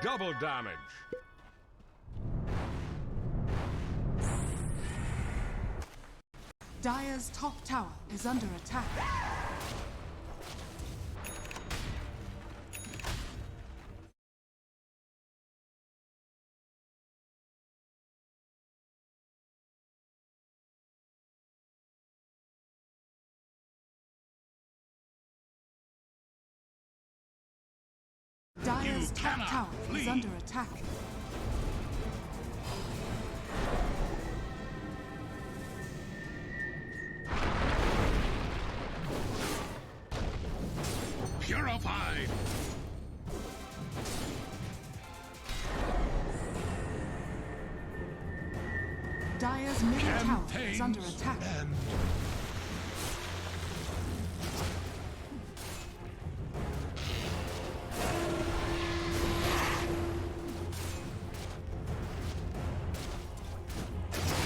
Double damage. Dire's top tower is under attack. Dire's top tower is under attack. Purified! Dire's middle tower is under attack.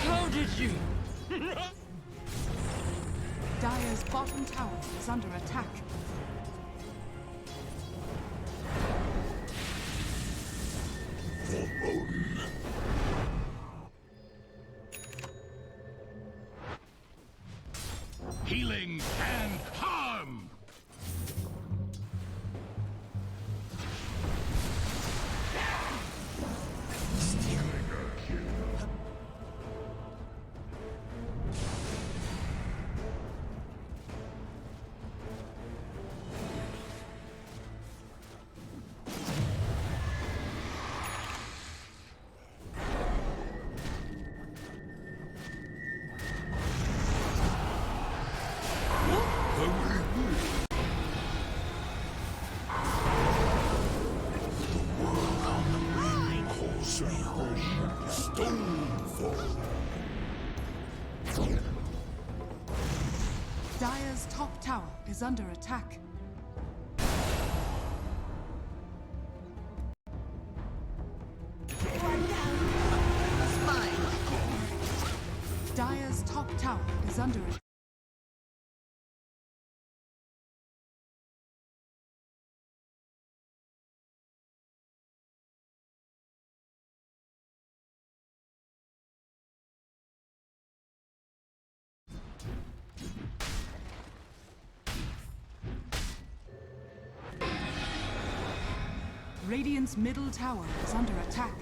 How did you? Dire's bottom tower is under attack. Healing and harm! Dire's top tower is under attack. Dire's top tower is under attack. Radiant's middle tower is under attack.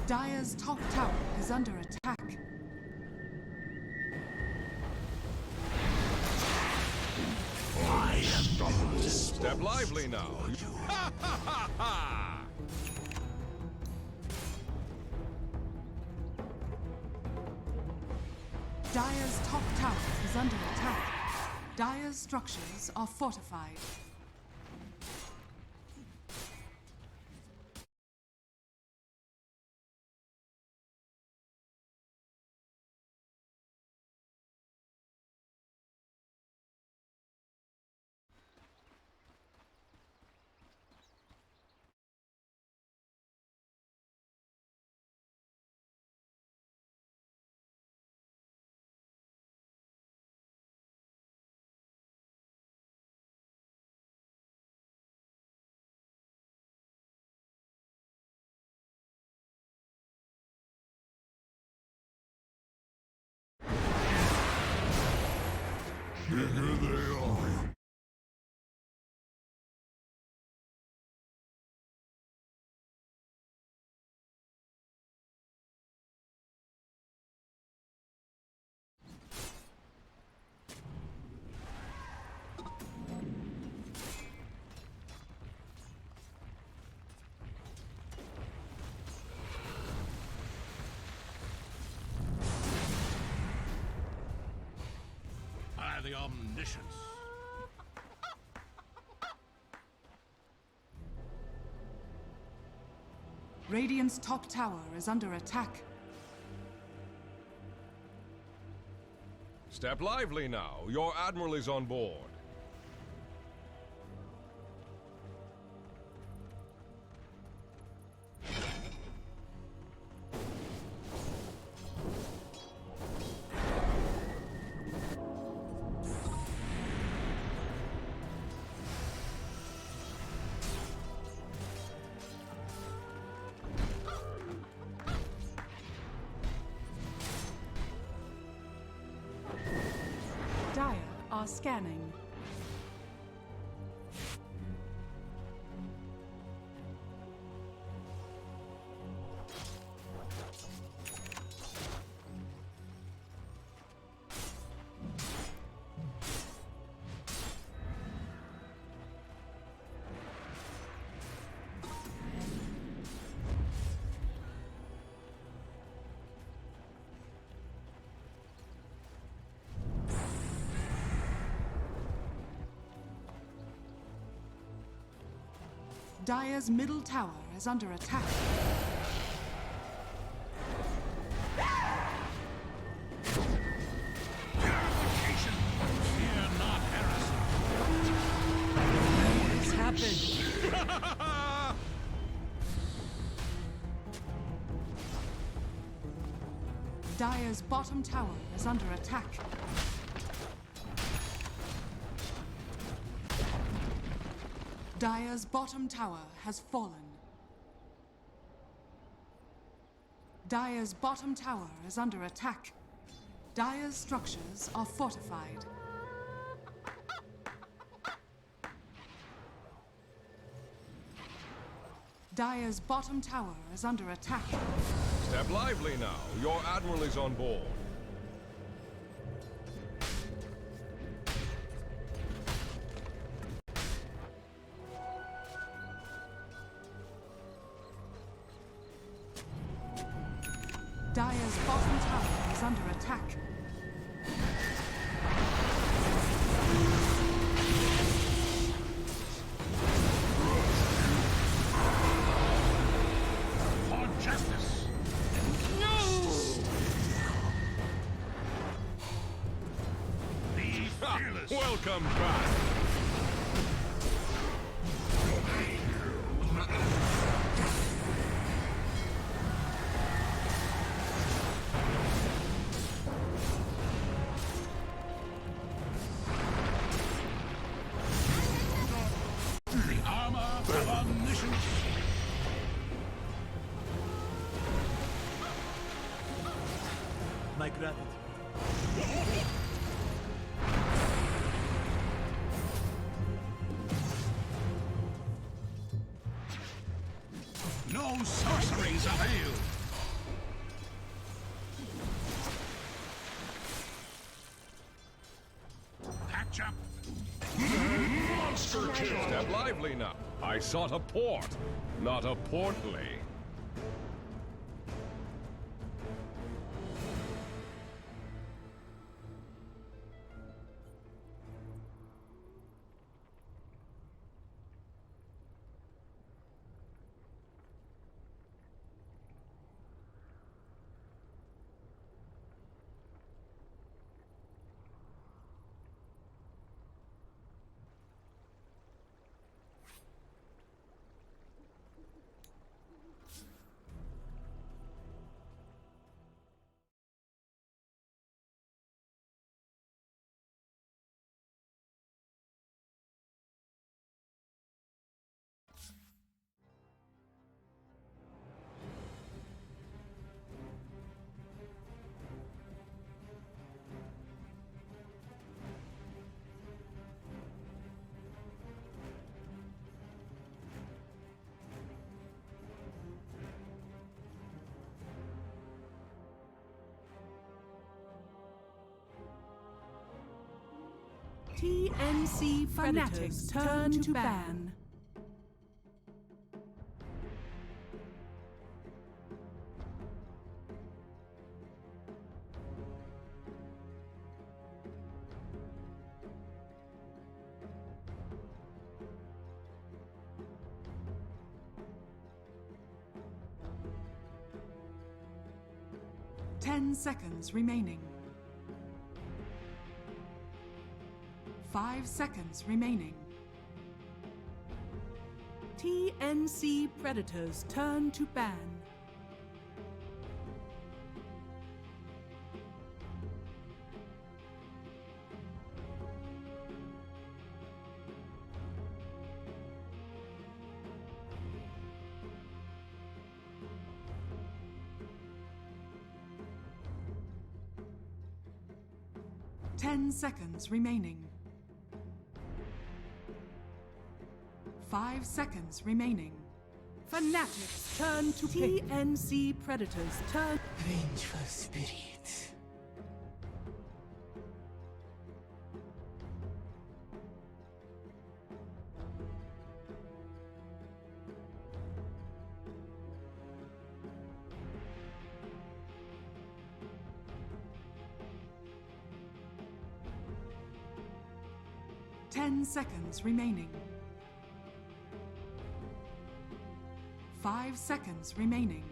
Dire's top tower is under attack. Step lively now. Ha ha ha ha! Dire's top tower is under attack. Dire's structures are fortified. Here they are. The omniscience. Radiant's top tower is under attack. Step lively now. Your admiral is on board. are scanning. Dire's middle tower is under attack. Purification. Fear not heresy. What's happened? Dire's bottom tower is under attack. Dire's bottom tower has fallen. Dire's bottom tower is under attack. Dire's structures are fortified. Dire's bottom tower is under attack. Step lively now. Your admiral is on board. Dire's bottom tower is under attack. For justice. Be fearless. Welcome back. The armor of omniscience. My gratitude. No sorceries avail. Patch up. Monster kill. Step lively now. I sought a port, not a portly. TNC FNATIC turn to ban. Ten seconds remaining. 5 seconds remaining. TNC Predators turn to ban. Ten seconds remaining. 5 seconds remaining. Fanatics turn to TNC Predators turn. Vengeful spirit. Ten seconds remaining. 5 seconds remaining.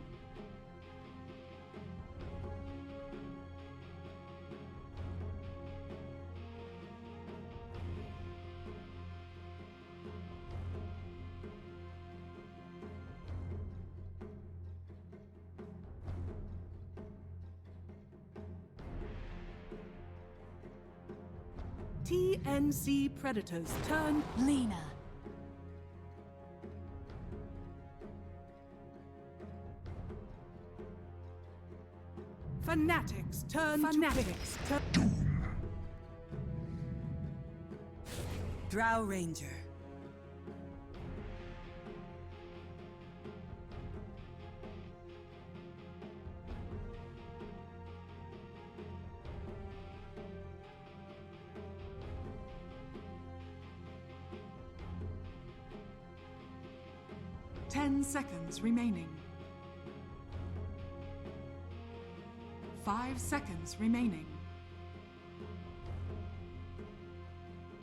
TNC Predators turn. Lena. Fanatics turn. Fanatics turn. Drow Ranger. Ten seconds remaining. 5 seconds remaining.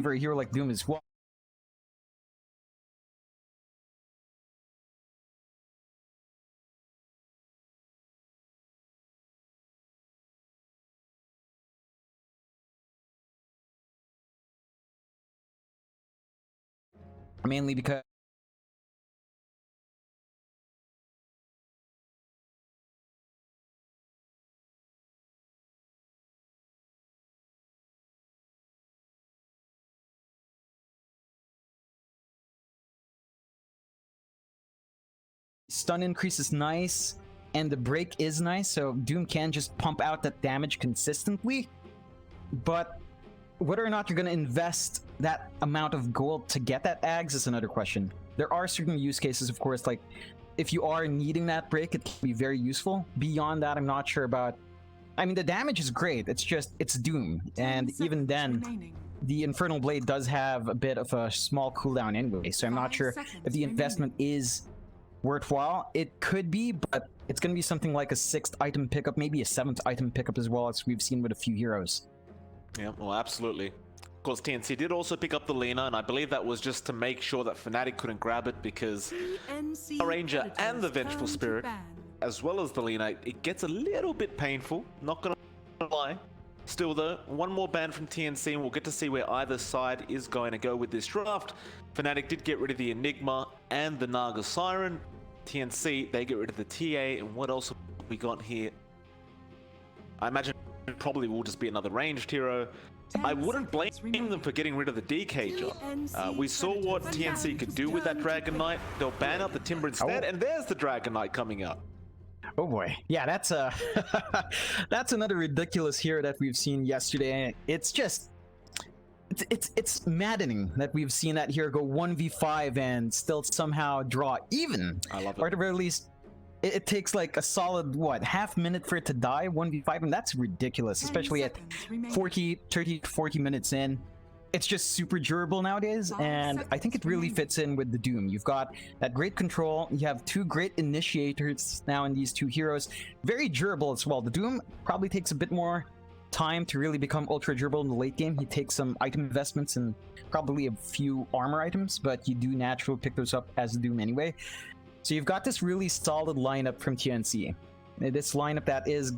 For a hero like Doom as well. Mainly because stun increase is nice, and the break is nice, so Doom can just pump out that damage consistently. But whether or not you're going to invest that amount of gold to get that Ags is another question. There are certain use cases, of course, like if you are needing that break, it can be very useful. Beyond that, I'm not sure about... I mean, the damage is great, it's just, it's Doom. And even then, remaining. the Infernal Blade does have a bit of a small cooldown anyway, so I'm not 5 sure seconds if the investment remaining. is worthwhile. It could be, but it's going to be something like a 6th item pickup, maybe a 7th item pickup as well, as we've seen with a few heroes. Yeah, well, absolutely. Of course, TNC did also pick up the Lena, and I believe that was just to make sure that FNATIC couldn't grab it, because TNC the Ranger Predators and the Vengeful turn to Spirit, ban. as well as the Lena, it gets a little bit painful, not gonna lie. Still though, one more ban from TNC, and we'll get to see where either side is going to go with this draft. FNATIC did get rid of the Enigma and the Naga Siren. TNC, they get rid of the TA, and what else have we got here? I imagine it probably will just be another ranged hero. I wouldn't blame them for getting rid of the DK job. We saw what TNC could do with that Dragon Knight. They'll ban out the Timber instead, and there's the Dragon Knight coming out. Oh boy, yeah, that's a that's another ridiculous hero that we've seen yesterday. It's just, it's maddening that we've seen that hero go 1v5 and still somehow draw even. I love it. Or at the very least, it takes like a solid, what, half minute for it to die 1v5, and that's ridiculous, 10 especially at seconds remaining. 30 to 40 minutes in. It's just super durable nowadays, 5 and I think it seconds really remaining. fits in with the Doom. You've got that great control, you have 2 great initiators now in these 2 heroes. Very durable as well. The Doom probably takes a bit more time to really become ultra durable in the late game. He takes some item investments and probably a few armor items, but you do naturally pick those up as the Doom anyway. So you've got this really solid lineup from TNC. This lineup that is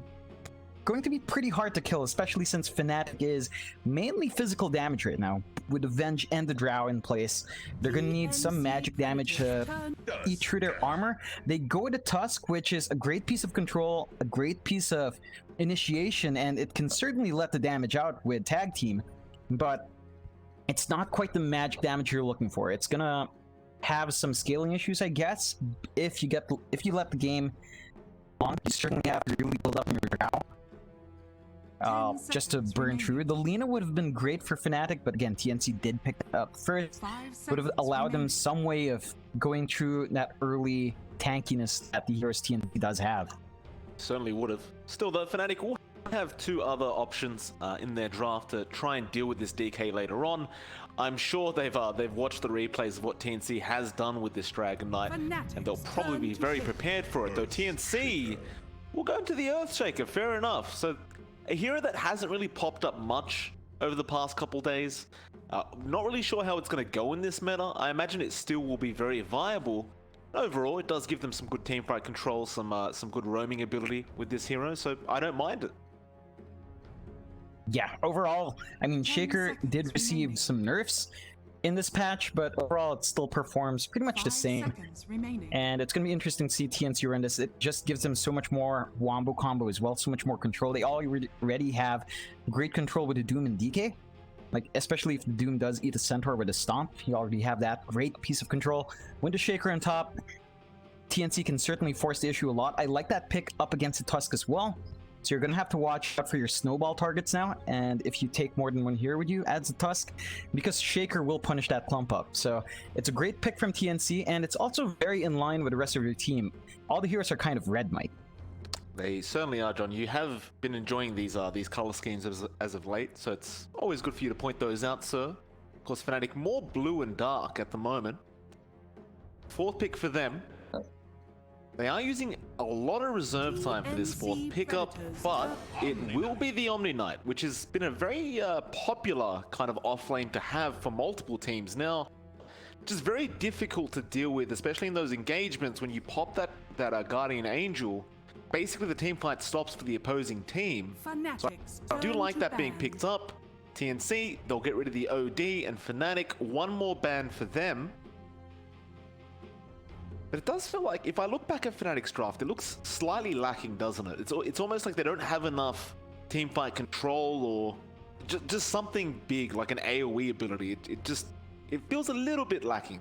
going to be pretty hard to kill, especially since FNATIC is mainly physical damage right now. With the Venge and the Drow in place, they're going to need some magic damage to eat through their armor. They go with a Tusk, which is a great piece of control, a great piece of initiation, and it can certainly let the damage out with Tag Team, but it's not quite the magic damage you're looking for. It's gonna have some scaling issues, I guess, if you let the game on. You certainly have to really build up your Drow. just to burn through. The Lina would have been great for FNATIC, but again, TNC did pick that up first. 5 Would have seconds allowed them remaining. some way of going through that early tankiness that the heroes TNC does have. Certainly would have. Still though, FNATIC will have two other options in their draft to try and deal with this DK later on. I'm sure they've watched the replays of what TNC has done with this Dragon Knight, and they'll probably be very prepared for it. Though TNC will go into the Earthshaker, fair enough. So a hero that hasn't really popped up much over the past couple days. Not really sure how it's going to go in this meta. I imagine it still will be very viable. Overall, it does give them some good teamfight control, some good roaming ability with this hero, so I don't mind it. Yeah, overall, I mean, 10 Shaker seconds did receive remaining. some nerfs in this patch, but overall it still performs pretty much the 5 same. seconds remaining. And it's going to be interesting to see TNC run this. It just gives them so much more wombo combo as well, so much more control. They already have great control with the Doom and DK. Like, especially if the Doom does eat a Centaur with a Stomp, you already have that great piece of control. Window Shaker on top, TNC can certainly force the issue a lot. I like that pick up against the Tusk as well. So you're going to have to watch out for your snowball targets now, and if you take more than one hero with you, adds a Tusk, because Shaker will punish that clump up. So it's a great pick from TNC, and it's also very in line with the rest of your team. All the heroes are kind of red, Mike. They certainly are, John. You have been enjoying these color schemes as of late, so it's always good for you to point those out, sir. Of course, FNATIC more blue and dark at the moment. Fourth pick for them. They are using a lot of reserve time for this fourth pickup, but it will be the Omni Knight, which has been a very popular kind of offlane to have for multiple teams now. Which is very difficult to deal with, especially in those engagements when you pop that Guardian Angel. Basically, the team fight stops for the opposing team. So I do like that being picked up. TNC, they'll get rid of the OD, and FNATIC, one more ban for them. But it does feel like, if I look back at FNATIC's draft, it looks slightly lacking, doesn't it? It's almost like they don't have enough teamfight control or just something big, like an AoE ability. It feels a little bit lacking.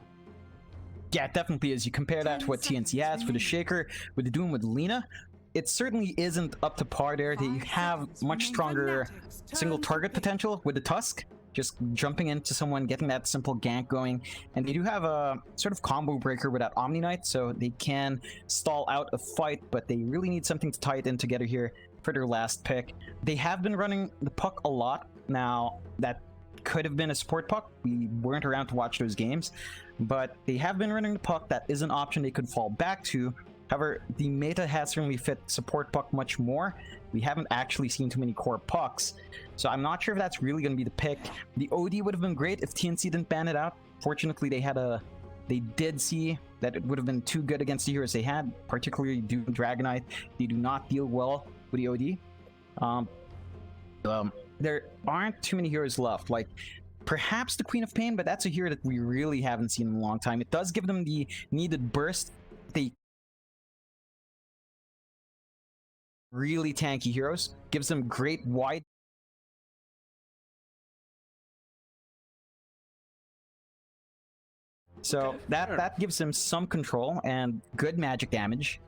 Yeah, it definitely is. You compare that to what TNC has with the Shaker, with the Doom, with Lina. It certainly isn't up to par there. They have much stronger single target potential with the Tusk. Just jumping into someone, getting that simple gank going. And they do have a sort of combo breaker with that Omni Knight, so they can stall out a fight, but they really need something to tie it in together here for their last pick. They have been running the puck a lot. Now, that could have been a support puck. We weren't around to watch those games, but they have been running the puck. That is an option they could fall back to. However, the meta has certainly fit support puck much more. We haven't actually seen too many core pucks, so I'm not sure if that's really going to be the pick. The OD would have been great if TNC didn't ban it out. Fortunately, they did see that it would have been too good against the heroes they had, particularly Doom Dragon Knight. They do not deal well with the OD. There aren't too many heroes left, like perhaps the Queen of Pain, but that's a hero that we really haven't seen in a long time. It does give them the needed burst. They really tanky heroes, gives them great wide. So that gives them some control and good magic damage.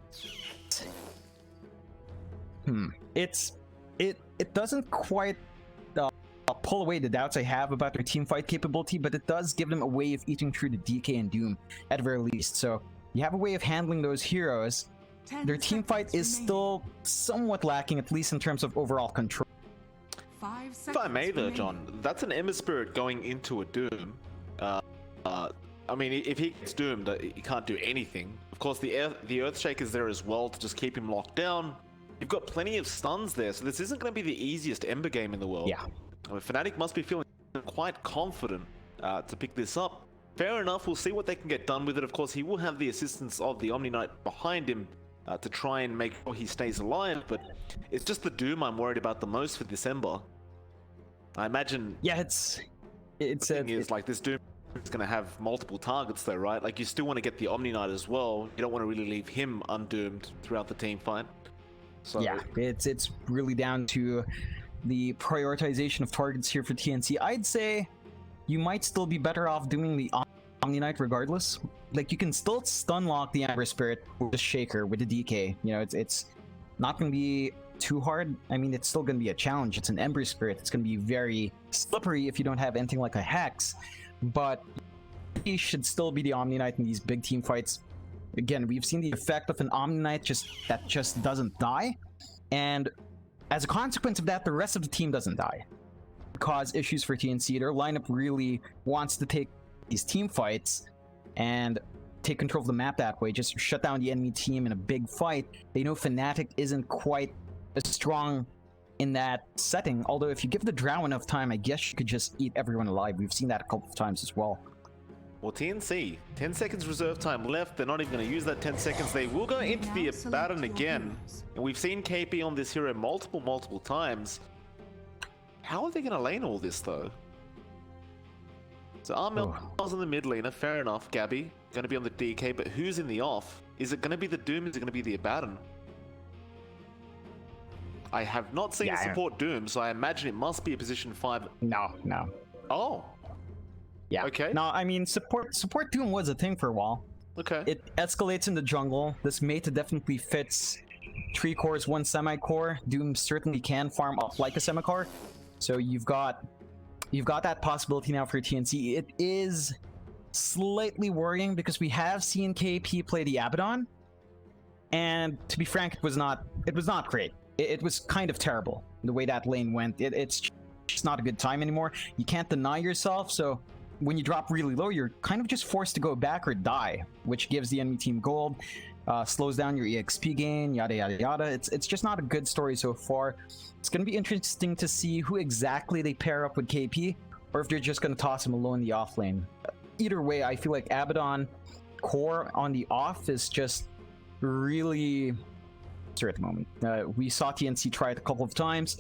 It doesn't quite pull away the doubts I have about their team fight capability, but it does give them a way of eating through the DK and Doom at the very least. So you have a way of handling those heroes. Their team fight is still somewhat lacking, at least in terms of overall control. 5 seconds If I may though, remaining. John, that's an Ember Spirit going into a Doom. I mean, if he gets doomed, he can't do anything. Of course, the Earthshake is there as well to just keep him locked down. You've got plenty of stuns there, so this isn't going to be the easiest Ember game in the world. Yeah. I mean, FNATIC must be feeling quite confident to pick this up. Fair enough, we'll see what they can get done with it. Of course, he will have the assistance of the Omni Knight behind him to try and make sure he stays alive, but it's just the Doom I'm worried about the most for this Ember. I imagine... Yeah, it's the thing is, like, this Doom is going to have multiple targets though, right? Like, you still want to get the Omni Knight as well. You don't want to really leave him undoomed throughout the team fight. So yeah, it's really down to the prioritization of targets here for TNC. I'd say you might still be better off doing the Omni Knight regardless. Like, you can still stun lock the Ember Spirit with the Shaker, with the DK. You know, it's not going to be too hard. I mean, it's still going to be a challenge. It's an Ember Spirit. It's going to be very slippery if you don't have anything like a Hex. But he should still be the Omni Knight in these big team fights. Again, we've seen the effect of an Omni Knight that just doesn't die. And as a consequence of that, the rest of the team doesn't die. Cause issues for TNC. Their lineup really wants to take these team fights and take control of the map that way, just shut down the enemy team in a big fight. They know FNATIC isn't quite as strong in that setting, although if you give the Drow enough time, I guess you could just eat everyone alive. We've seen that a couple of times as well. Well, TNC, 10 seconds reserve time left. They're not even going to use that 10 seconds. They will go into the Abaddon again. And we've seen KP on this hero multiple times. How are they going to lane all this, though? So Armel's in the mid laner, fair enough. Gabby going to be on the DK, but who's in the off? Is it going to be the Doom? Is it going to be the Abaddon? I have not seen support Doom, so I imagine it must be a position 5. No. Oh. Yeah. Okay. No, I mean, support Doom was a thing for a while. Okay. It escalates in the jungle. This meta definitely fits 3 cores, 1 semi-core. Doom certainly can farm up like a semi-core. So you've got that possibility now for TNC. It is slightly worrying because we have seen KP play the Abaddon, and to be frank, it was not great. It was kind of terrible the way that lane went. It's just not a good time anymore. You can't deny yourself, so when you drop really low, you're kind of just forced to go back or die, which gives the enemy team gold, slows down your EXP gain, yada yada yada. It's just not a good story so far. It's going to be interesting to see who exactly they pair up with KP, or if they're just going to toss him alone in the off lane. Either way, I feel like Abaddon core on the off is just really at the moment. We saw TNC try it a couple of times.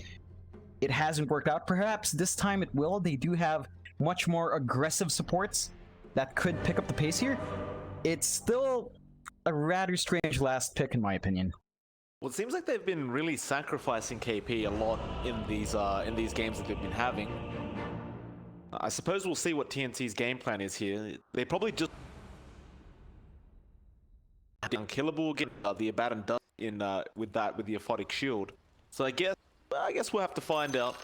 It hasn't worked out. Perhaps this time it will. They do have much more aggressive supports that could pick up the pace here. It's still a rather strange last pick in my opinion. Well, it seems like they've been really sacrificing KP a lot in these games that they've been having. I suppose we'll see what TNC's game plan is here. They probably just unkillable. Get the Abaddon does in with the Aphotic Shield. So I guess we'll have to find out.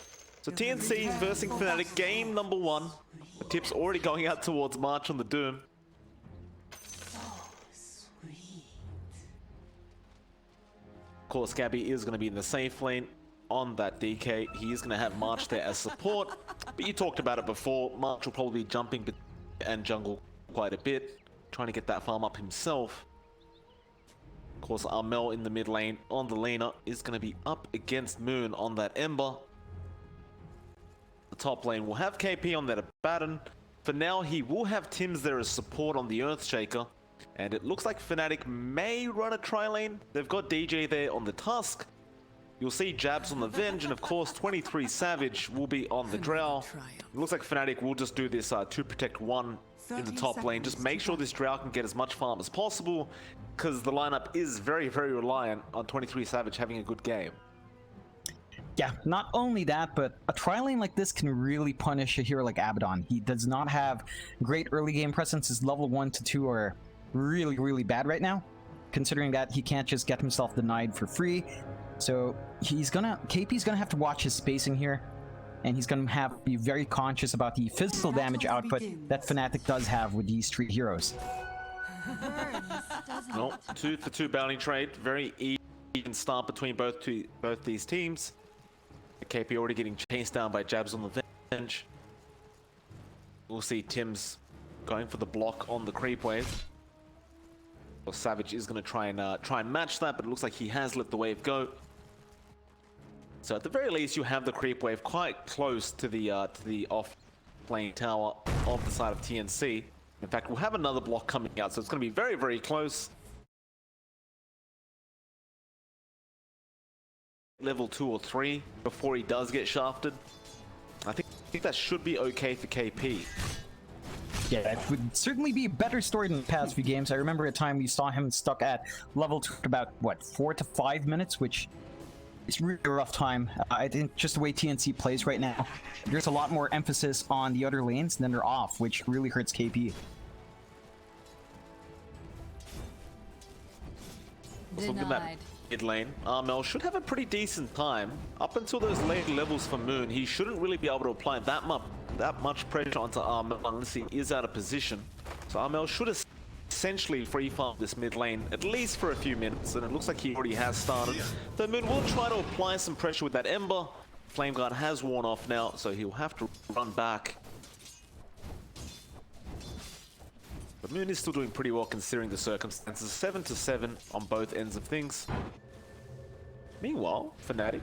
So TNC versing FNATIC, game number 1. The tip's already going out towards March on the Doom. Of course, Gabby is going to be in the safe lane on that DK. He is going to have March there as support. But you talked about it before. March will probably be jumping and jungle quite a bit, trying to get that farm up himself. Of course, Armel in the mid lane on the laner is going to be up against Moon on that Ember. The top lane will have KP on that Abaddon. For now, he will have Tims there as support on the Earthshaker. And it looks like FNATIC may run a tri-lane. They've got DJ there on the Tusk. You'll see Jabs on the Venge, and of course 23 Savage will be on the Drow. It looks like FNATIC will just do this 2 protect 1 in the top lane. Just make sure this Drow can get as much farm as possible, because the lineup is very reliant on 23 Savage having a good game. Yeah, not only that, but a tri-lane like this can really punish a hero like Abaddon. He does not have great early game presence. His level 1 to 2 are really bad right now, considering that he can't just get himself denied for free. So KP's gonna have to watch his spacing here, and he's gonna have to be very conscious about the physical damage output that FNATIC does have with these 3 heroes. No, 2 for 2 bounty trade. Very even start between both these teams. KP already getting chased down by Jabs on the Venge. We'll see Tims going for the block on the creep wave. Well, Savage is going to try and match that, but it looks like he has let the wave go. So at the very least, you have the creep wave quite close to the off lane tower of the side of TNC. In fact, we'll have another block coming out, so it's going to be very close. Level 2 or 3 before he does get shafted. I think that should be okay for KP. Yeah, it would certainly be a better story than the past few games. I remember a time we saw him stuck at level 2 about, what, 4 to 5 minutes, which is really a rough time. I think just the way TNC plays right now, there's a lot more emphasis on the other lanes than they're off, which really hurts KP. Let's look at that mid lane, Armel should have a pretty decent time. Up until those later levels for Moon, he shouldn't really be able to apply that much pressure onto Armel unless he is out of position. So Armel should essentially free farm this mid lane, at least for a few minutes, and it looks like he already has started. Though Moon will try to apply some pressure with that Ember. Flame Guard has worn off now, so he'll have to run back. But Moon is still doing pretty well considering the circumstances. 7-7 on both ends of things. Meanwhile, FNATIC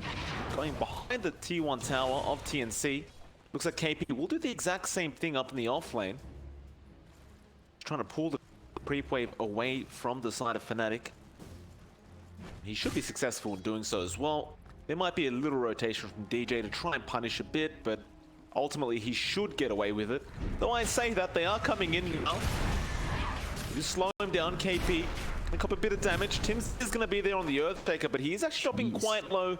going behind the T1 tower of TNC. Looks like KP will do the exact same thing up in the off lane. Trying to pull the creep wave away from the side of FNATIC. He should be successful in doing so as well. There might be a little rotation from DJ to try and punish a bit, but ultimately he should get away with it. Though I say that, they are coming in now. Just slow him down, KP. Pick up a bit of damage. Tim's is going to be there on the Earthtaker, but he is actually dropping quite low.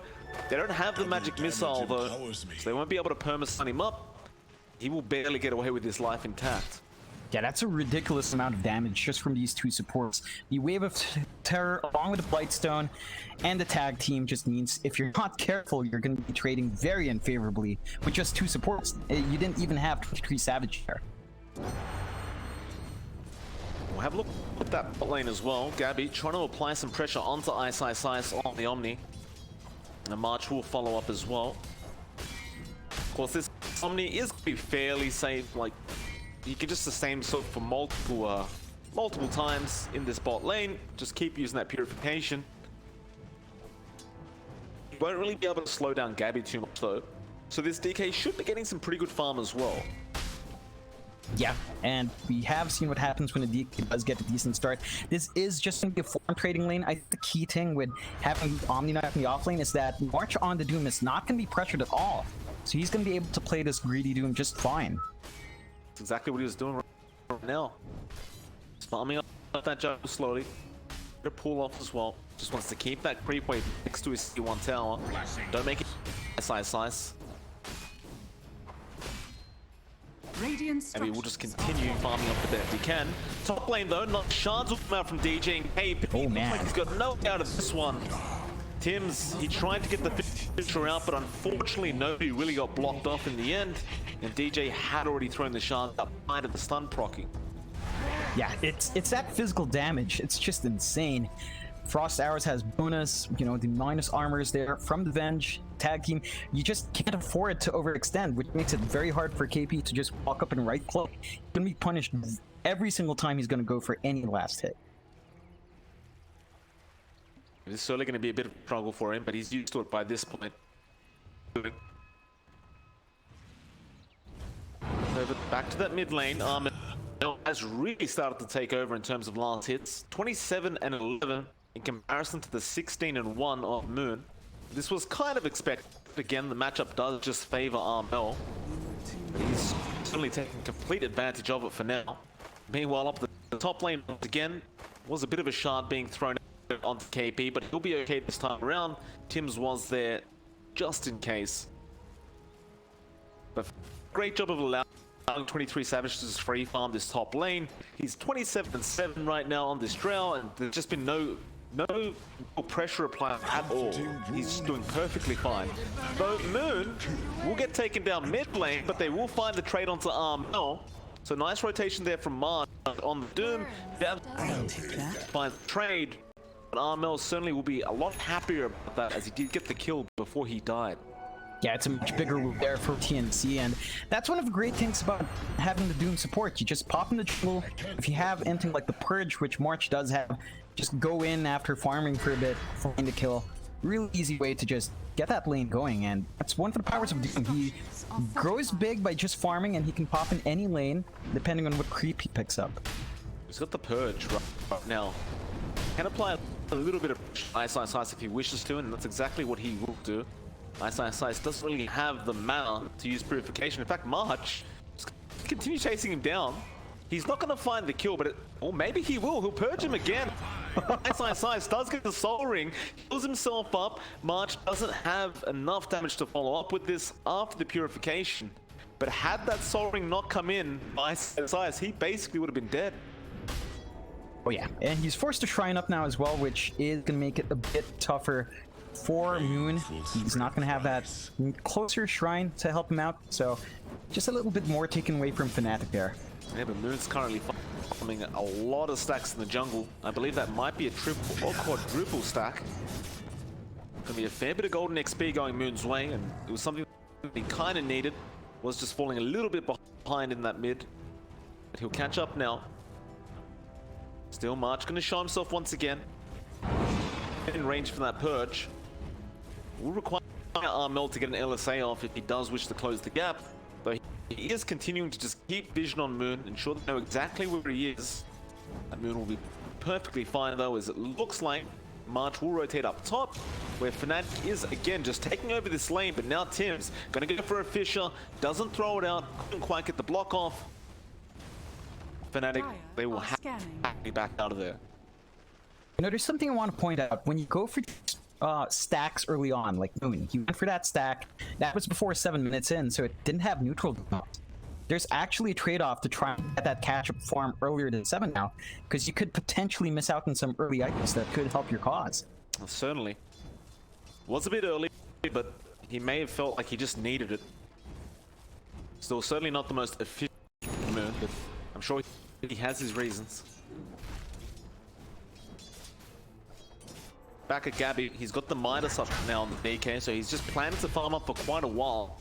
They don't have the magic missile though, so they won't be able to perma-stun him up. He will barely get away with his life intact. Yeah, that's a ridiculous amount of damage just from these two supports. The Wave of Terror, along with the Blightstone and the tag team, just means if you're not careful, you're going to be trading very unfavorably with just two supports. You didn't even have 23 Savage there. We'll have a look at that bot lane as well. Gabby trying to apply some pressure onto ENGLSIH on the Omni. And the March will follow up as well. Of course, this Omni is going to be fairly safe. Like, you can just sustain sort for multiple times in this bot lane. Just keep using that purification. You won't really be able to slow down Gabby too much though. So this DK should be getting some pretty good farm as well. Yeah, and we have seen what happens when a DK does get a decent start. This is just going to be a farm trading lane. I think the key thing with having Omni Knife in the off lane is that March on the Doom is not going to be pressured at all. So he's going to be able to play this greedy Doom just fine. That's exactly what he was doing right now. He's farming up that jungle slowly. Gonna pull off as well. Just wants to keep that creep wave next to his C1 tower. Don't make it size. And we will just continue farming up the best he can. Top lane though, not shards will come out from DJ and KP. Oh man, like he's got no out of this one. Tim's, he tried to get the finisher out, but unfortunately nobody really got blocked off in the end. And DJ had already thrown the shard up behind of the stun proccing. Yeah, it's that physical damage. It's just insane. Frost Arrows has bonus, you know, the minus armor is there from the Venge tag team. You just can't afford to overextend, which makes it very hard for KP to just walk up and right click. He's gonna be punished every single time he's gonna go for any last hit. It is certainly going to be a bit of a struggle for him, but he's used to it by this point. Over back to that mid lane. Has really started to take over in terms of last hits. 27 and 11 in comparison to the 16 and 1 of Moon. This was kind of expected. Again, the matchup does just favor Armel. He's certainly taking complete advantage of it for now. Meanwhile, up the top lane once again was a bit of a shard being thrown onto KP, but he'll be okay this time around. Tim's was there just in case. But great job of allowing 23 Savage to free farm this top lane. He's 27-7 right now on this trail, and there's just been no pressure applied at all. He's doing perfectly fine. Though Moon will get taken down mid lane, but they will find the trade onto Armel. So nice rotation there from March on the Doom. Finds the trade. But Armel certainly will be a lot happier about that, as he did get the kill before he died. Yeah, it's a much bigger route there for TNC, and that's one of the great things about having the Doom support. You just pop in the jungle. If you have anything like the Purge, which March does have, just go in after farming for a bit, find a kill. Really easy way to just get that lane going, and that's one of the powers of Doom. He grows big by just farming, and he can pop in any lane, depending on what creep he picks up. He's got the Purge right now. Can apply a little bit of ENGLSIH if he wishes to, and that's exactly what he will do. ENGLSIH doesn't really have the mana to use purification. In fact, March continue chasing him down. He's not going to find the kill, but or maybe he will. He'll purge him again. ENGLSIH does get the soul ring, heals himself up. March doesn't have enough damage to follow up with this after the purification. But had that soul ring not come in by ENGLSIH, he basically would have been dead. Oh yeah, and he's forced to shrine up now as well, which is gonna make it a bit tougher for Moon. He's not gonna have that closer shrine to help him out, so just a little bit more taken away from FNATIC there. Yeah, but Moon's currently farming a lot of stacks in the jungle. I believe that might be a triple or quadruple stack. Gonna be a fair bit of golden XP going Moon's way, and it was something he kind of needed. Was just falling a little bit behind in that mid, but he'll catch up now. Still, March gonna show himself once again. In range for that purge. Will require Armel to get an LSA off if he does wish to close the gap. Though he is continuing to just keep vision on Moon, ensure they know exactly where he is. That Moon will be perfectly fine though, as it looks like March will rotate up top, where FNATIC is again just taking over this lane, but now Tim's gonna go for a Fisher, doesn't throw it out, couldn't quite get the block off. FNATIC, they will have to be back out of there. You know, there's something I want to point out. When you go for stacks early on, like Moon, he went for that stack. That was before 7 minutes in, so it didn't have neutral. There's actually a trade-off to try and get that catch-up farm earlier than 7 now, because you could potentially miss out on some early items that could help your cause. Well, certainly. Was a bit early, but he may have felt like he just needed it. Still, certainly not the most efficient Moon, but I'm sure he has his reasons. Back at Gabby, he's got the Midas up now on the DK, so he's just planning to farm up for quite a while.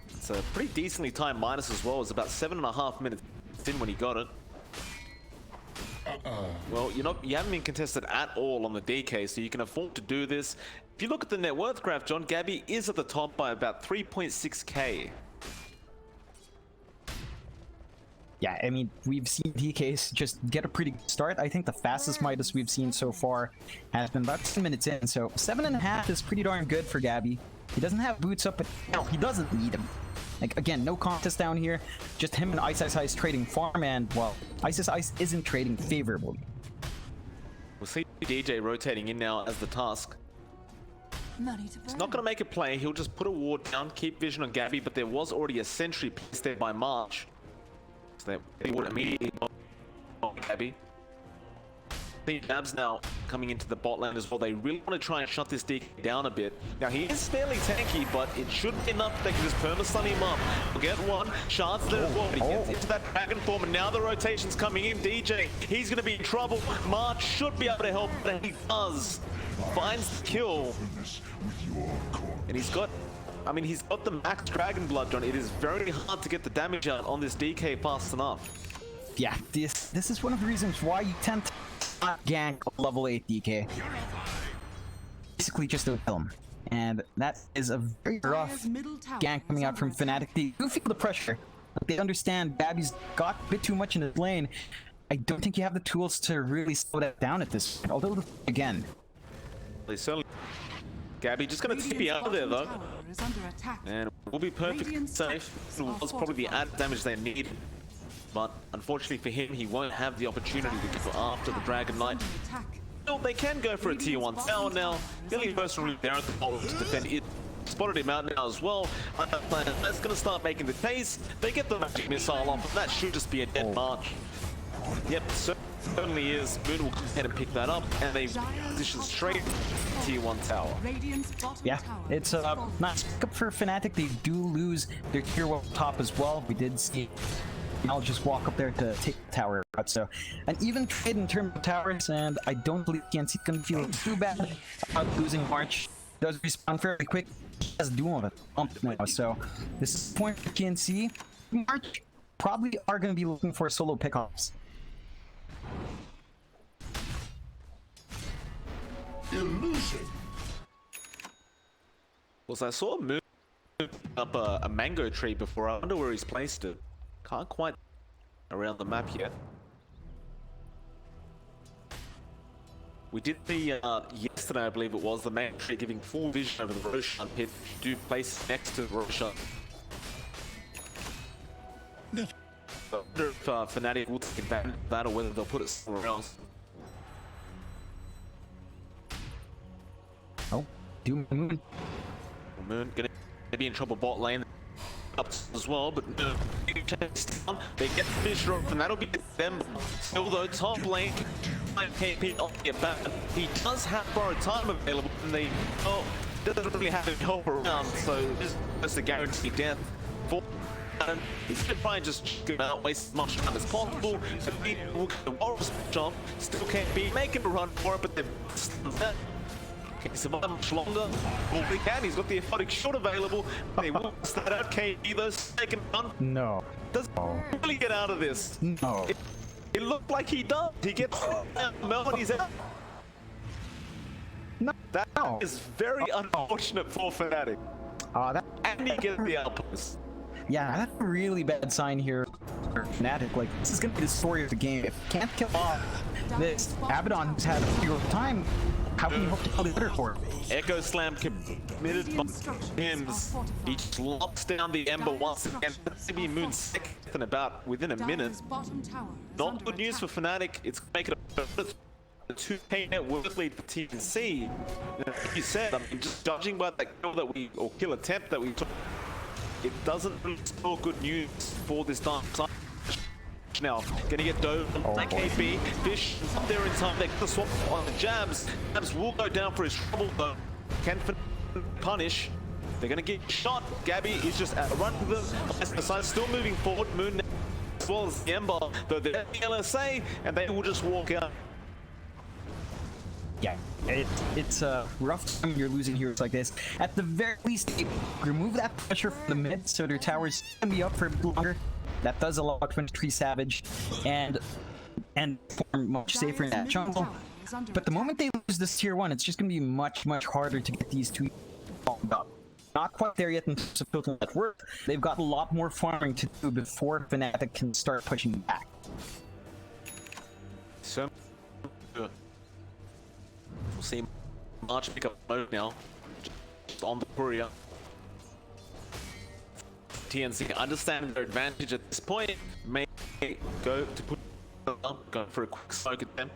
It's a pretty decently timed Midas as well. It's about 7.5 minutes in when he got it. Well, you haven't been contested at all on the DK, so you can afford to do this. If you look at the net worth graph, John, Gabby is at the top by about 3.6k. Yeah, I mean, we've seen DKs just get a pretty good start. I think the fastest Midas we've seen so far has been about 10 minutes in, so 7.5 is pretty darn good for Gabby. He doesn't have boots up, but no, he doesn't need them. Like, again, no contest down here, just him and IceIce trading farm, and, well, IceIce isn't trading favorably. We'll see DJ rotating in now as the task. He's not going to make a play, he'll just put a ward down, keep vision on Gabby, but there was already a sentry placed there by March. So they would immediately on Gabby. The Dabs now coming into the bot lane as well. They really want to try and shut this DK down a bit. Now he is fairly tanky, but it should be enough that they can just perma-stun him up. We'll get one. Shards there as well, but he gets into that dragon form, and now the rotation's coming in. DJ, he's going to be in trouble. March should be able to help, but he does. Finds the kill. And he's got the max dragon blood, John. It is very hard to get the damage out on this DK fast enough. Yeah, this is one of the reasons why you tend to not gank a level 8 DK. Basically just to kill him. And that is a very rough gank coming out from FNATIC. They do feel the pressure. They understand Gabby's got a bit too much in his lane. I don't think you have the tools to really slow that down at this point. Although, again. They certainly... Gabby just gonna TP out of there though. And we'll be perfectly safe. It was probably the added damage they need. But unfortunately for him, he won't have the opportunity to go after the Dragon Knight. Well, they can go for a tier 1 tower now. Really personally there at the bottom to defend it. Spotted him out now as well. That's gonna start making the case. They get the magic missile off, and that should just be a dead March. Yep, certainly is. Moon will go ahead and pick that up, and they position straight tier 1 tower. Yeah, it's not up for FNATIC. They do lose their tier 1 top as well. We did see I'll just walk up there to take the tower out. So an even trade in terms of towers, and I don't believe TNC is going to feel too bad about losing March. Does respawn fairly quick. He has Doom of it now, so this is the point for TNC. March probably are going to be looking for solo pickups. Illusion. Well, so I saw Moon up a mango tree before. I wonder where he's placed it. Can't quite around the map yet. We did the yesterday, I believe it was, the mango tree giving full vision over the Roshan pit. Do place next to Roshan. I wonder if FNATIC will take advantage of that or whether they'll put it somewhere else. Oh, Doom Moon. Moon gonna be in trouble bot lane up as well, but They get Fisher off, and that'll be them. Still though, top lane, KP off get back. He does have borrowed time available, and they doesn't really have any help around, so this is a guaranteed death for. And he's gonna try and just go out, waste as much time as possible. So he will get the Warriors job. Still can't be making a run for it, but they've can he survive much longer? Well, he can. He's got the FNATIC shot available. They will start out KD though, second run. No. Does he really get out of this? No. It looked like he does. He gets Melbourne, he's out. No. That is very unfortunate for FNATIC. And he gets the outpost. Yeah, that's a really bad sign here for FNATIC. Like, this is gonna be the story of the game. If you can't kill off this Abaddon who's had a few time, how can you hope to kill the other four? Echo Slam committed by Hims. He just locks down the Ember once again. Maybe Moon second in about within a minute. Not good news for FNATIC. It's gonna make it a 2K net worth lead for TNC. Like you said, I mean, just judging by that kill that or kill attempt that we took, it doesn't really spell good news for this time. Now, gonna get dove on KB. Fish up there in time. They're gonna swap on the jabs. Jabs will go down for his trouble though. Can punish. They're gonna get shot. Gabby is just at run to them. Side still moving forward. Moon as well as the Ember. Though they're the LSA and they will just walk out. Yeah, it's a rough time when you're losing heroes like this. At the very least, remove that pressure from the mid so their towers can be up for a bit longer. That does allow 23 Savage and perform much safer in that jungle. But the moment they lose this tier 1, it's just going to be much harder to get these two followed up. Not quite there yet in terms of filtering that work. They've got a lot more farming to do before FNATIC can start pushing back. So, we'll see March pick up mode now, just on the courier. TNC understanding their advantage at this point, may go to put up, go for a quick smoke attempt.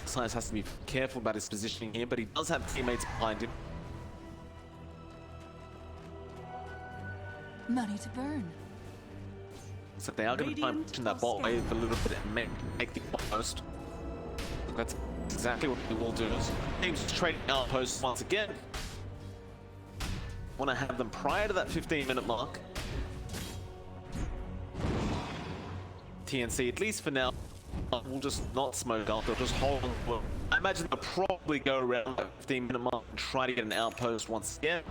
Science has to be careful about his positioning here, but he does have teammates behind him. Money to burn. So they are going to try and push in that bot wave a little bit and make the outpost. That's exactly what we will do. Teams trading outposts once again. Want to have them prior to that 15-minute mark. TNC, at least for now, will just not smoke up. They'll just hold on. Well, I imagine they'll probably go around that 15-minute mark and try to get an outpost once again.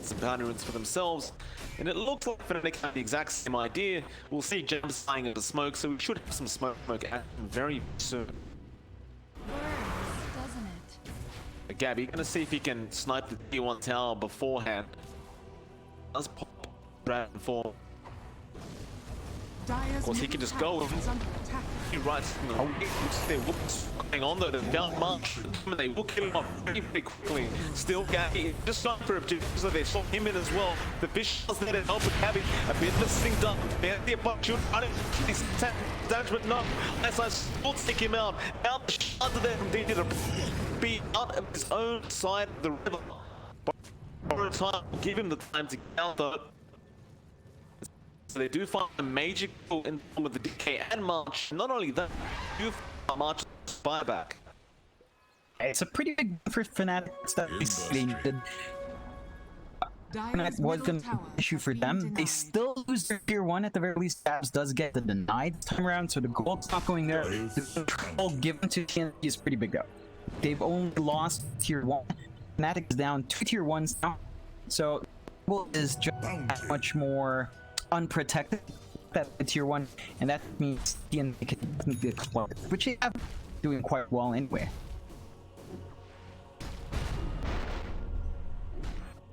Some boundaries for themselves. And it looks like FNATIC have the exact same idea. We'll see Gems dying into smoke, so we should have some smoke action very soon. Doesn't it? Gabby, gonna see if he can snipe the T1 tower beforehand. Does pop Dragon form. Of course, he can just go and he writes what's going on though. They're down much, and they will kill him off very quickly. Still, Gabby just not for objectives, so they saw him in as well. The fish does there to help with Gabby. A bit of a thing done. The buck should run it. Damage, but no. Nice, will take him out. Out the shot to there from DD to be out of his own side of the river. But time will give him the time to counter. So they do find a major goal in with the DK and March. Not only that, they do find March's buyback. It's a pretty big for FNATIC that they needed. That wasn't an issue for them. They still lose their tier 1 at the very least. Tabs does get the denied this time around, so the gold's not going there. The control given to TNC is pretty big though. They've only lost tier 1. FNATIC is down 2 tier 1s now, so the goal is just that much more unprotected at the tier 1, and that means TNC can definitely exploit, which they have doing quite well anyway.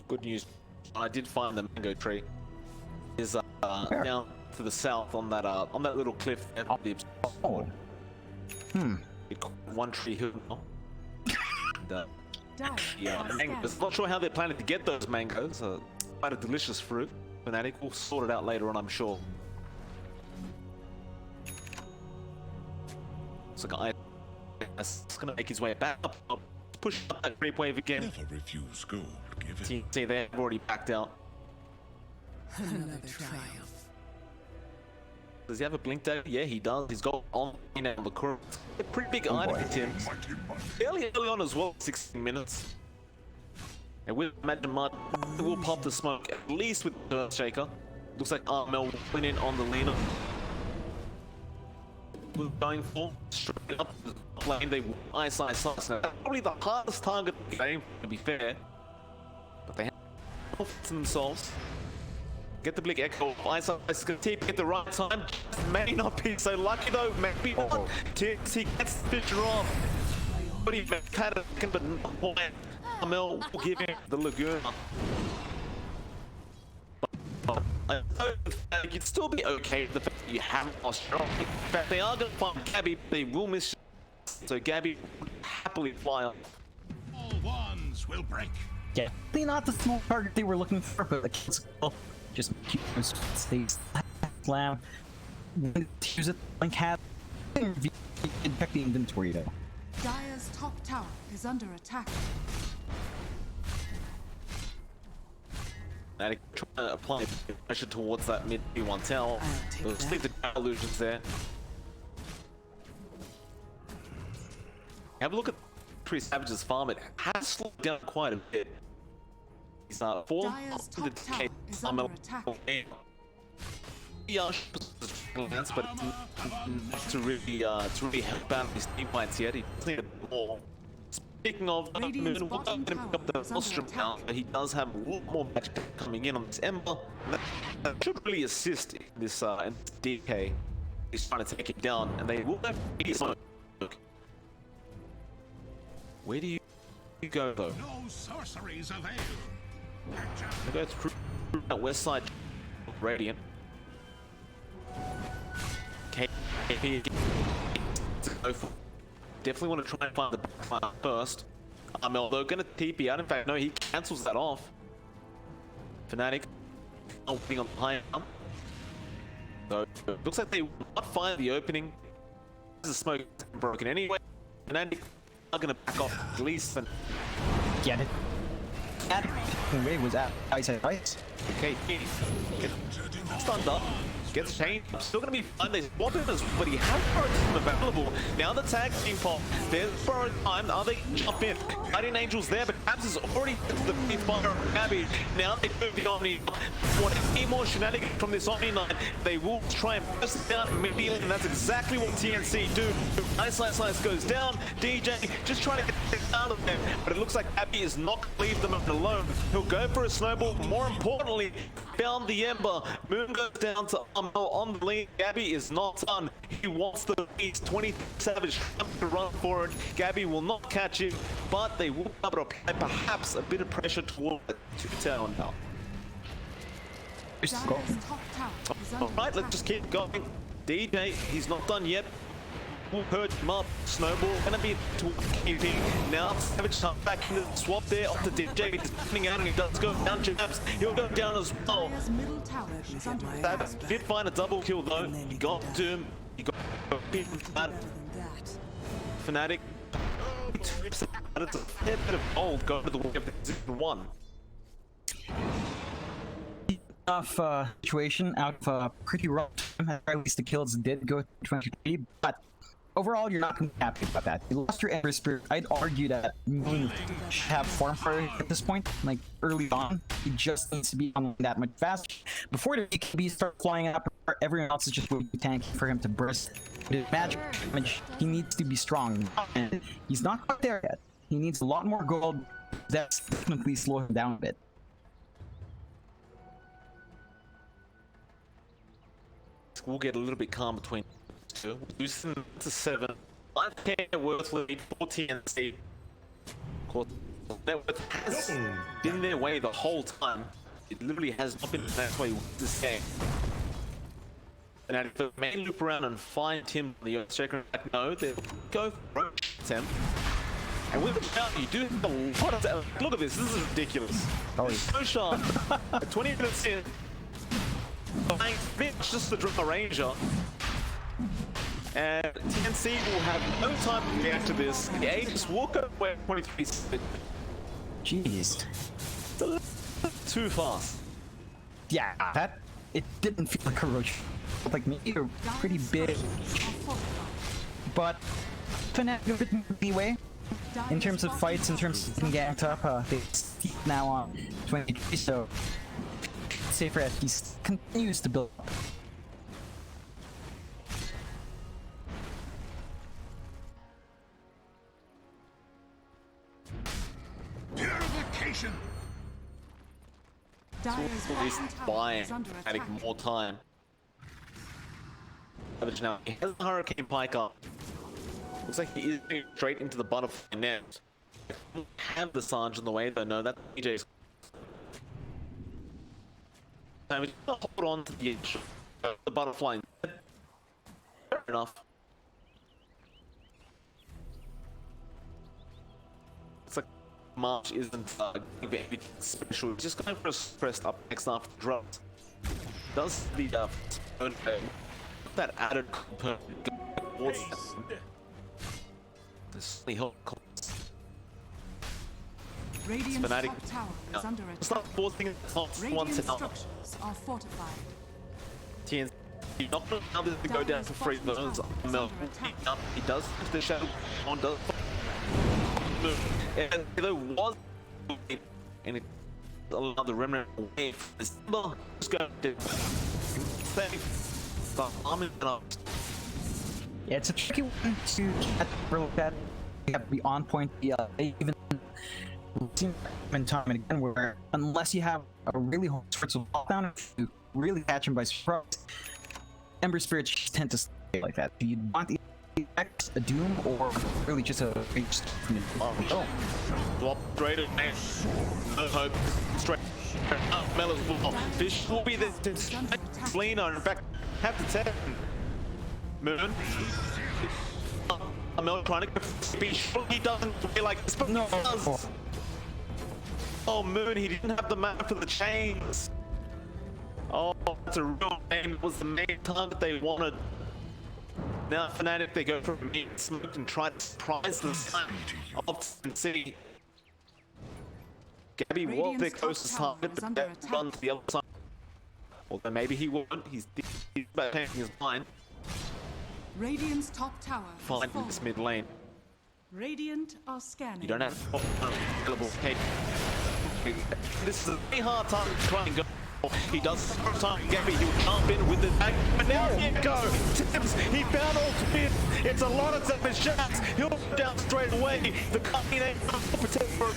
Good news. I did find the mango tree. Is down to the south on that little cliff. Oh. One tree hill. Yeah, mangoes. Not sure how they're planning to get those mangoes. Quite a delicious fruit. FNATIC will sort it out later on, I'm sure. So guy is gonna make his way back up, push up that creep wave again. Never refuse gold given. See, they've already backed out. Another triumph. Does he have a blink dagger? Yeah, he does. He's got on in the core. A pretty big item for Tim. Fairly early on as well, 16 minutes. And with Imagine Mud, we'll pop the smoke, at least with the Earthshaker. Looks like Armel will win in on the leader. We're going for straight up the lane. They ice. Now, that's probably the hardest target in the game, to be fair. But they have to themselves. Get the Blink Echo. Ice is going to TP at the right time. Just may not be so lucky though. Maybe not. TNC gets the Fisher off. But he kind of but not Armel will give him the Laguna. You'd still be okay with the fact that you haven't lost your own. In fact, they are going to find Gabby. They will miss. So Gabby would happily fly off. All wands will break. Yeah, probably not the small target they were looking for, but the kids just keep those stays slam. Use it like have check the inventory though. Dire's top tower is under attack. Trying to apply pressure towards that mid B1 tower. Let's leave the illusions there. Have a look at Tree Savage's farm. It has slowed down quite a bit. He's not falling Dire's to the top tower is under attack. Yeah, but to really help out his teammates yet. He does need a ball. Speaking of, Radiant's bottom pick up the tower is under Nostrum attack. now, but he does have a lot more magic coming in on this Ember. That should really assist in this DK. He's trying to take it down, and they will have smoke. Where do you go though? No sorceries avail. They go through that west side Radiant. KP to go for. Definitely want to try and find the backfire first. Armel though gonna TP out. In fact, no, he cancels that off. FNATIC opening on the high arm. So looks like they will not find the opening. The smoke broken anyway. FNATIC are gonna back off at least. And Get it. That way was at ice. okay, gets stunned up. Gets changed. Still gonna be fine. They swap him as, but he has Burrow available. Now the tag team pop. There's Burrow time. Are they jump in? Guardian Angel's there, but Cabs is already to the fire of Gabby. Now they move the Omni. Want any more shenanigans from this Omni Knight? They will try and burst it down immediately, and that's exactly what TNC do. Ice goes down. DJ just trying to get it out of them, but it looks like Gabby is not gonna leave them alone. He'll go for a snowball. More importantly, found the Ember. Moon goes down to on the lane. Gabby is not done. He wants the beast. 20 Savage trying to run for it. Gabby will not catch him, but they will be able to apply perhaps a bit of pressure toward the 2-tower now. Dire's top tower is under Alright, let's attack. just keep going. DJ, he's not done yet. We'll hurt him up. Snowball gonna be towards KP. Now Savage back in the swap there off the DJ. He's coming out and he does go down. Jabs. He'll go down as well. Dire's middle tower is under attack. Savage did find a double kill though. He got Doom. He got beat with that. FNATIC. It's a fair bit of gold going to the way of the position 1. Tough situation out of pretty rough time. At least the kills did go to 23, but overall, you're not gonna be happy about that. You lost your Ember Spirit. I'd argue that Moon should have farm for it at this point, like early on. He just needs to be on that much faster. Before the BKB start flying up, everyone else is just really tanky for him to burst. The magic damage, he needs to be strong, and he's not quite there yet. He needs a lot more gold. That's definitely slow him down a bit. We'll get a little bit calm between two. Losing to 7. 5k worth lead for TNC. Of course, Network has been their way the whole time. It literally has not been that way with this game. And if the main loop around and find him on the Earthshaker, no, they'll go for it. Attempt. And with the round, you do have a lot of. Look at this, this is ridiculous. It's so sharp. 20 minutes in. Buying Finch just to draw a Ranger. And TNC will have no time to react to this. The Aegis will go away at 23. Jeez. It's a little too fast. yeah, that it didn't feel like a roach. Like maybe a pretty big, but FNATIC a bit more leeway in terms of fights, in terms of getting ganked up. They now on 23, so safer as he continues to build up. Purification. Dire's At least bottom tower buying is under adding attack. more time. Savage now he has the Hurricane Pike up. Looks like he is going straight into the butterfly net. Have the Sarge in the way though. No, that DJ's. So he's gonna hold on to the edge of the butterfly. Fair enough. It's like March isn't anything special. He's just going for a pressed up next after the drops. Does the that added component towards this help. Radiant's FNATIC. top tower is under It's attack. not forcing it once Radiant out. structures are fortified. TNC not going to allow this to go down for free zones. He does the shadow on does. And there was and it allowed the remnant away from this symbol. Just go to start arming it up. Yeah, it's a tricky one to get real bad. You have to be on point. Even seen time and again where unless you have a really hard sorts of lockdown to really catch him by surprise, Ember Spirits just tend to stay like that. Do you want a Doom or really just a Oh, swap straight at man. No hope. Straight up, Mel as well. This will be the Lena. In fact, have to tell him. Moon. Mel trying to go for speed. He doesn't feel like this, but no. Oh, Moon, he didn't have the map for the chains. Oh, that's a real name. It was the main target they wanted. Now FNATIC, they go for me smoke and try to surprise the sun of TNC. Gabby was their closest target, but that run to the other side. Although maybe he won't. He's about changing his mind. Radiant's top tower has Find in fallen. this mid lane. Radiant are scanning. You don't have available. Hey, this is a very hard time to try and go. He does time Gabby, he would jump in with the back, but now here you go. Tibbs, he found all spin. It's a lot of damage shots. He'll go down straight away. The company name protect for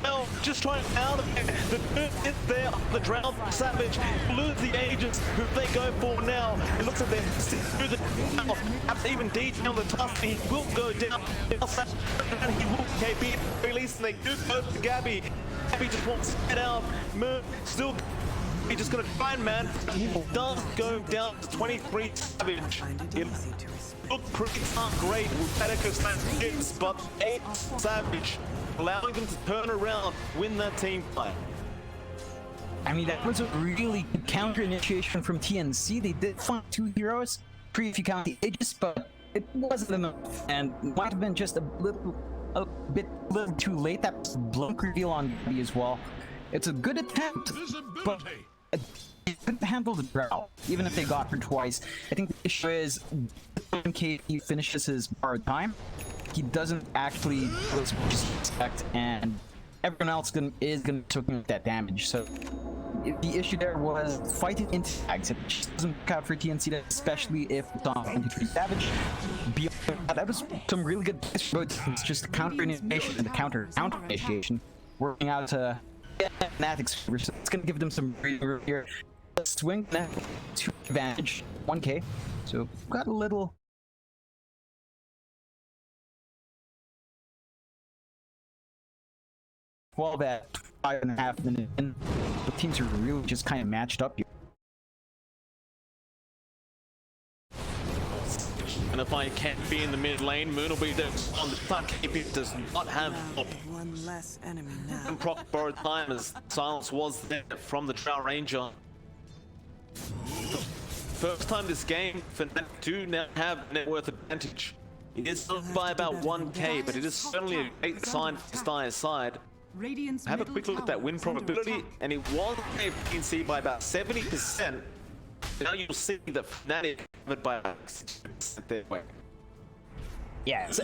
Mel just trying to out of it. The bird is there, the drown savage. Lose the agents who they go for now. It looks like they're through the perhaps even detail the task. He will go down. And he will KB release and they do go to Gabby. Gabby just wants to get out. Moon still. He's just gonna try and man. He does go down to 23 savage. It looked pretty great with FNATIC hits, but 8 savage, allowing them to turn around, win that team fight. I mean, that was a really good counter initiation from TNC. They did find 2 heroes, 3 if you count the Aegis, but it wasn't enough, and might have been just a bit too late. That was a blank reveal on Gabby as well. It's a good attempt, but he couldn't handle the drought, even if they got her twice. I think the issue is, in case he finishes his borrowed time, he doesn't actually do as much as he expect, and everyone else is going to take that damage. So the issue there was fighting into tags. It just doesn't work out for TNC, especially if it's on 23 Savage. Beyond that was some really good plays for both teams. Just the counter initiation and the counter initiation working out to FNATIC's favor. So it's going to give them some breathing here. Swing that to advantage 1k. So got a little. Well, that 5.5 minutes in, the teams are really just kind of matched up here. And if I can't be in the mid lane, Moon will be there on the front. KP does not have One less enemy now. and proc borrowed time as silence was there from the Drow Ranger. First time this game, FNATIC do now have net worth advantage. It is up by about 1k, but it is certainly a great sign for Styre's side. Radiant's Have a middle quick look at that tower win is under probability, attack. and it was TNC by about 70%. Now you'll see that FNATIC covered by about 60% their way. Yeah, it's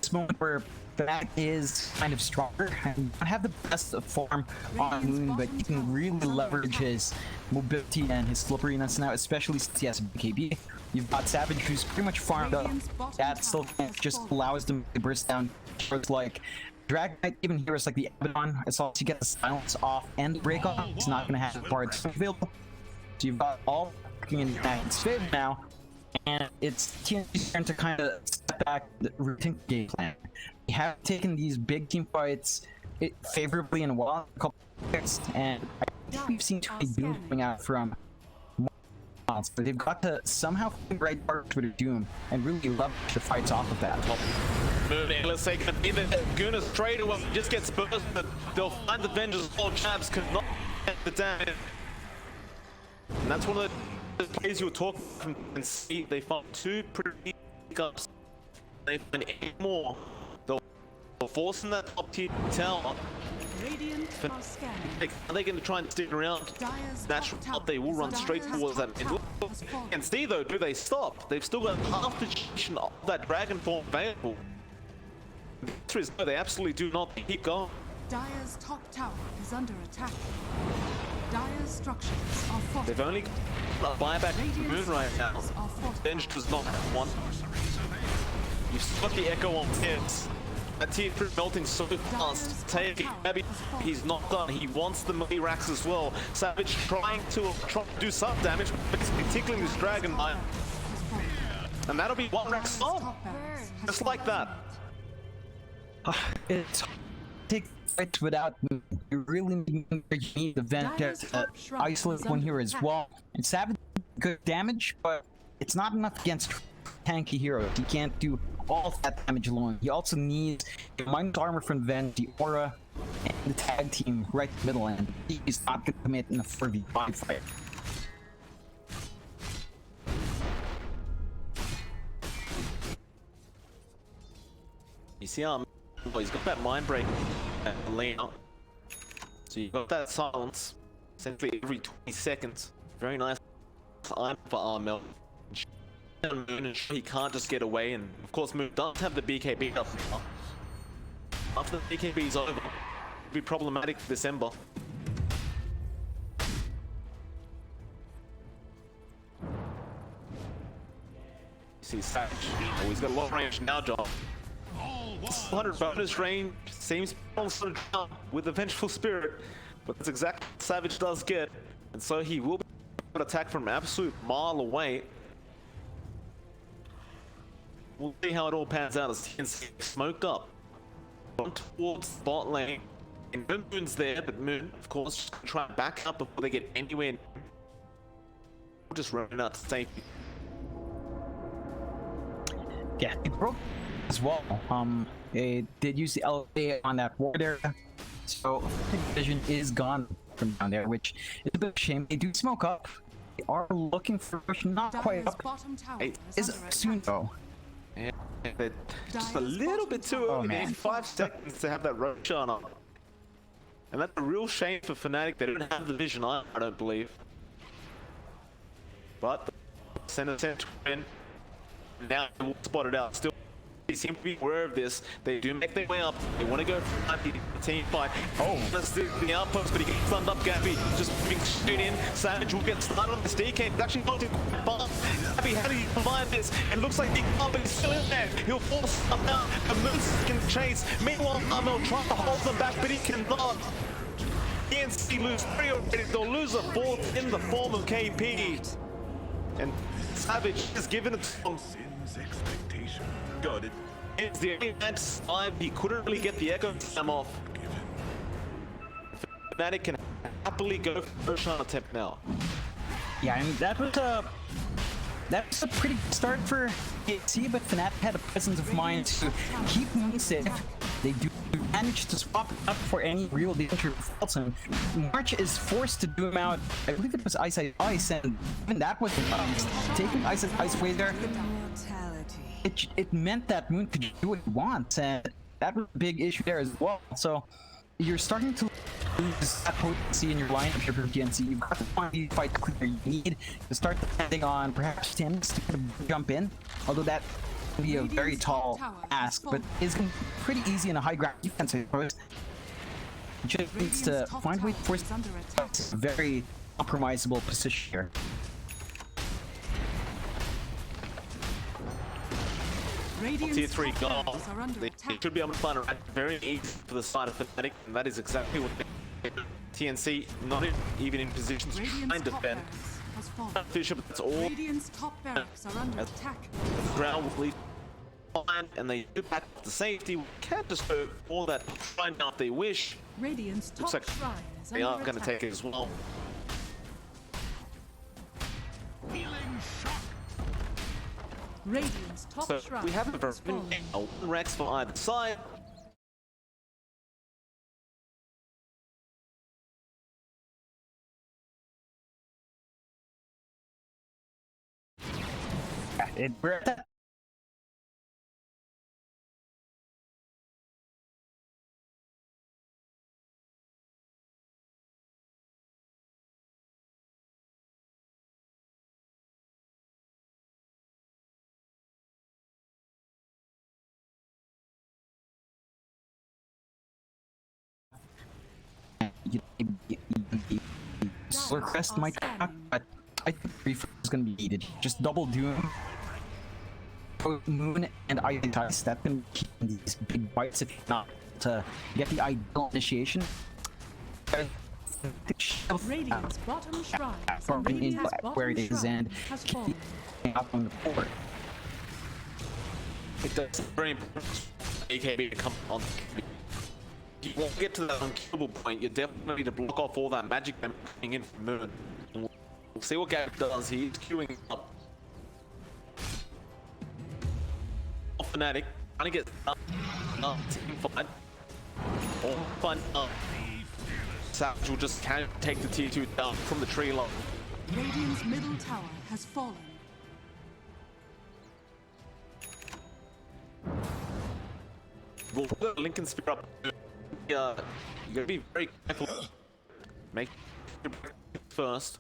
this moment where FNATIC is kind of stronger and not have the best of form on Moon, but he can really leverage his mobility and his slipperiness now, especially since he has a BKB. You've got Savage, who's pretty much farmed up. That still just allows them to burst down heroes like Dragon Knight, even heroes like the Abaddon, as long as you get the silence off and the break off, it's not going to have parts available. So you've got all working in FNATIC's favor now, and it's TNC's turn to kind of step back, rethink the game plan. We have taken these big team fights favorably in a while, a couple of years, and I think we've seen too many Doom coming out from months, but they've got to somehow find the right part for the Doom and really leverage the fights off of that. Moon ENGLSIH gonna be the Guna straight away, just gets burst, but they'll find the Avengers. All jabs cannot get the damage. And that's one of the plays you were talking from TNC. They found two pretty pickups. They find any more, they'll force in that top tier tower. Radiant are scanning. Are they going to try and stick around? Dyer's Natural, top tower they will is run under straight attack. towards that middle. Has fallen. And see though, do they stop? They've still got half the duration of that dragon form available. The answer is no, they absolutely do not. Keep going. Dyer's top tower is under attack. Dyer's structures are fortified. They've only got a buyback from the Moon right now. structures are fortified. Bench does not have one. You've still got the Echo on hits. That tier 3 melting so fast. Take maybe he's not done. He wants the melee racks as well. Savage trying to do some damage, but he's tickling this Dragon Knight. And that'll be one rack stop. Just like that. It's take fights without you really need the vent to isolate one here as well. And Savage good damage, but it's not enough against tanky heroes. He can't do all that damage alone. He also needs the minus armor from Vent, the aura, and the tag team right in the middle end. He's not going to commit in a 4v5 fight. You see how he's got that mind break lane up. So you've got that silence essentially every 20 seconds. Very nice time for Armel. Moon and he can't just get away, and of course Moon does have the BKB up now. After the BKB is over, it'll be problematic for December. You see Savage. Oh, he's got a lot of range now, John. 100 bonus range seems also down with the Vengeful Spirit, but that's exactly what Savage does get, and so he will be able to attack from an absolute mile away. We'll see how it all pans out as TNC smoked up. On towards the bot lane. And Moon's there, but Moon, of course, just gonna try and back up before they get anywhere. We'll just run out to safety. Yeah, it broke as well. They did use the LA on that ward area, so the vision is gone from down there, which is a bit of a shame. They do smoke up. They are looking for push, not quite Dyer's up. bottom tower It is Is under soon attack. though. Yeah, they're just a Dyer's little bottom bit too tower early. They man. need 5 seconds to have that roach on up. And that's a real shame for FNATIC. They don't have the vision, I don't believe. But the center win. Now they will spot it out. Still, they seem to be aware of this. They do make their way up. They want to go for the team fight. Oh, let's do the outpost, but he gets stunned up. Gabby just moving straight in. Savage will get started on this DK. It's actually not too far. Gabby, how do you survive this? It looks like he can't, but he's still in there. He'll force up now. The Moons can chase. Meanwhile, Armel trying to hold them back, but he cannot. TNC lose 3 already. They'll lose a 4th in the form of KP. And Savage has given it to him. Sin's expectation. Got it. It's the only man to survive. He couldn't really get the echo time off. FNATIC can happily go for a shot attempt now. Yeah, and that was a pretty good start for TNC, but FNATIC had a presence of mind to keep Moon safe. They do manage to swap it up for any real danger of Fulton. March is forced to do him out. I believe it was Ice, and even that was taking Ice away there. Mortality. It meant that Moon could do what he wants, and that was a big issue there as well. So you're starting to lose that potency in your line of your TNC. You've got to find the fight clear you need to start depending on perhaps TNC to kind of jump in, although that can be a very tall ask, but is pretty easy in a high ground defense approach. Just needs to find a way to force a very compromisable position here. Tier 3 gone. They should be able to find a rat very easy for the side of FNATIC, and that is exactly what they did. TNC not even in position to try and defend. Fisher, but that's all. Radiant's top barracks are under attack. Ground will lead fine, and they do back to safety. We can't just go all that trying out they wish. Radiant's top Looks like shrine is they under are going to attack. take it as well. Radiant's top So shrine we have a has fallen. one Rex for either side. We're at that. Slur Crest might hack, but I think Reefer is going to be needed. Just double Doom, Moon, and Ice. That's going to keep these big bites if not to get the ideal initiation. Radiant's bottom shrine From in where it is and has keep fallen. up on the board. It does very important for AKB to come on. You won't get to that unkillable point. You definitely need to block off all that magic coming in from Moon. And we'll see what Gab does. He's queuing up. FNATIC trying to get team fight. Or fun up. Savage will just kind of take the tier 2 down from the tree line. Radiant's middle tower has fallen. We'll put Lincoln Spear up. You gotta be very careful. Make sure first.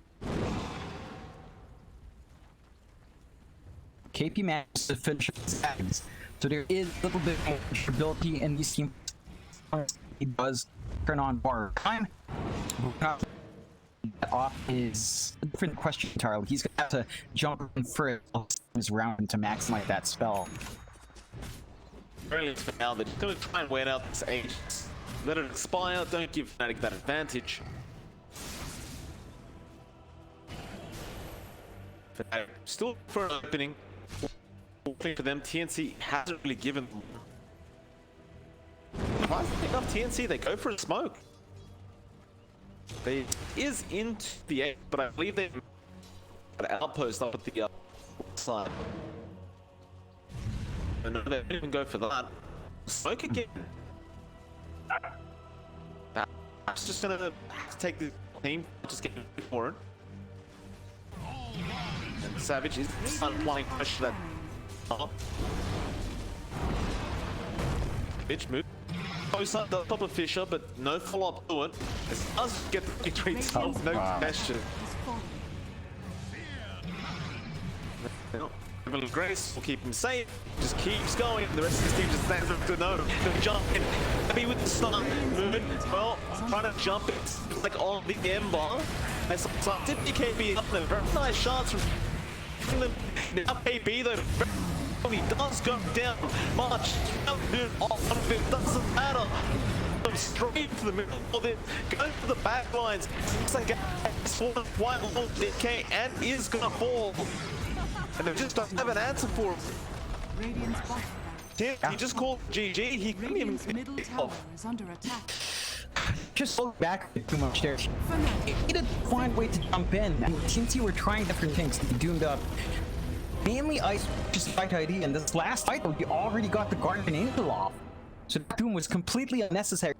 KP manages to finish his tags, so there is a little bit more ability in these teams. He does turn on bar time. That off is a different question entirely. He's gonna have to jump in for his round to maximize that spell. Very least for now, they're just gonna try and wait out this age. Let it expire. Don't give FNATIC that advantage. FNATIC still for an opening. For them, TNC hasn't really given them. If I pick up TNC, they go for a smoke. They is into the edge, but I believe they've got an outpost up at the side. And they don't even go for that. Smoke again. That's just gonna have to take the team, just get for it. And Savage is applying pressure that up. Bitch move. Close up the top of Fisher, but no follow-up to it. It does get the victory itself, no question. Evelyn Grace will keep him safe, just keeps going. The rest of his team just stands up to no, to jump in. Happy with the stun. Moon, well, trying to jump it like on the Ember. And some KB up there. Very nice shots from now KB though. He does go down much. It doesn't matter. Straight to the middle of it, going for the back lines. Looks like it's fallen quite long. DK and is gonna fall. And they just don't have an answer for him. Radiant's bottom barracks. He just called GG. He couldn't even Radiant's middle pick tower off. is under attack. Just hold back too much there. FNATIC. He needed to find a way to jump in. And since you were trying different things to be doomed up, mainly Ice just fight ID, and this last fight, you already got the Guardian Angel off. So that doom was completely unnecessary.